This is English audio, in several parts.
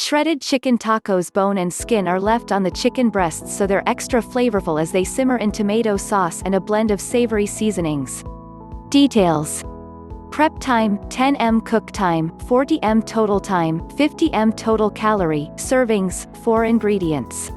Shredded chicken tacos, bone and skin are left on the chicken breasts so they're extra flavorful as they simmer in tomato sauce and a blend of savory seasonings. Details. Prep time, 10 m. Cook time, 40 m. Total time, 50 m. Total calorie. Servings, 4 ingredients.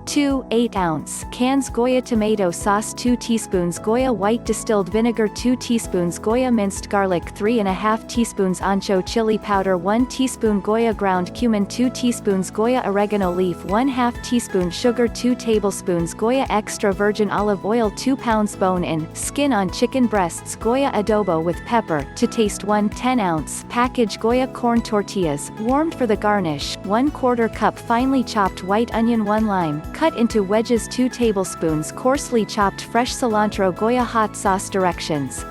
2 8-ounce cans Goya tomato sauce, 2 teaspoons Goya white distilled vinegar, 2 teaspoons Goya minced garlic, 3.5 teaspoons ancho chili powder, 1 teaspoon Goya ground cumin, 2 teaspoons Goya oregano leaf, 1/2 teaspoon sugar, 2 tablespoons Goya extra virgin olive oil, 2 pounds bone-in, skin on chicken breasts Goya adobo with pepper, to taste 1 10-ounce package Goya corn tortillas, warmed for the garnish, 1/4 cup finely chopped white onion, 1 lime, cut into wedges, 2 tablespoons coarsely chopped fresh cilantro. Goya hot sauce directions.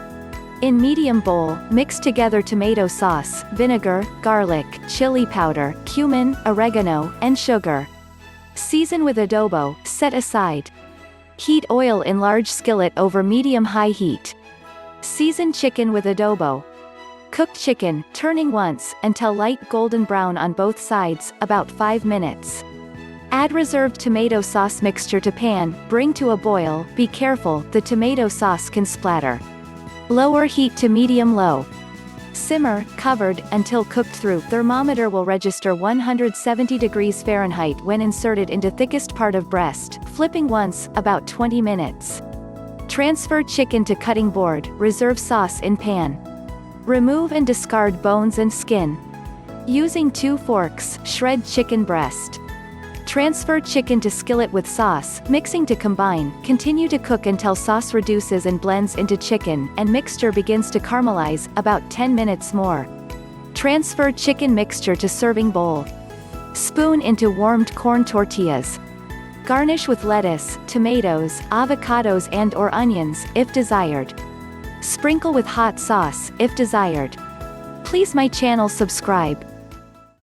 In medium bowl, mix together tomato sauce, vinegar, garlic, chili powder, cumin, oregano, and sugar. Season with adobo, set aside. Heat oil in large skillet over medium-high heat. Season chicken with adobo. Cook chicken, turning once, until light golden brown on both sides, about 5 minutes. Add reserved tomato sauce mixture to pan, bring to a boil, be careful, the tomato sauce can splatter. Lower heat to medium-low. Simmer, covered, until cooked through. Thermometer will register 170 degrees Fahrenheit when inserted into thickest part of breast, flipping once, about 20 minutes. Transfer chicken to cutting board, reserve sauce in pan. Remove and discard bones and skin. Using 2 forks, shred chicken breast. Transfer chicken to skillet with sauce, mixing to combine, continue to cook until sauce reduces and blends into chicken, and mixture begins to caramelize, about 10 minutes more. Transfer chicken mixture to serving bowl. Spoon into warmed corn tortillas. Garnish with lettuce, tomatoes, avocados and/or onions, if desired. Sprinkle with hot sauce, if desired. Please my channel subscribe.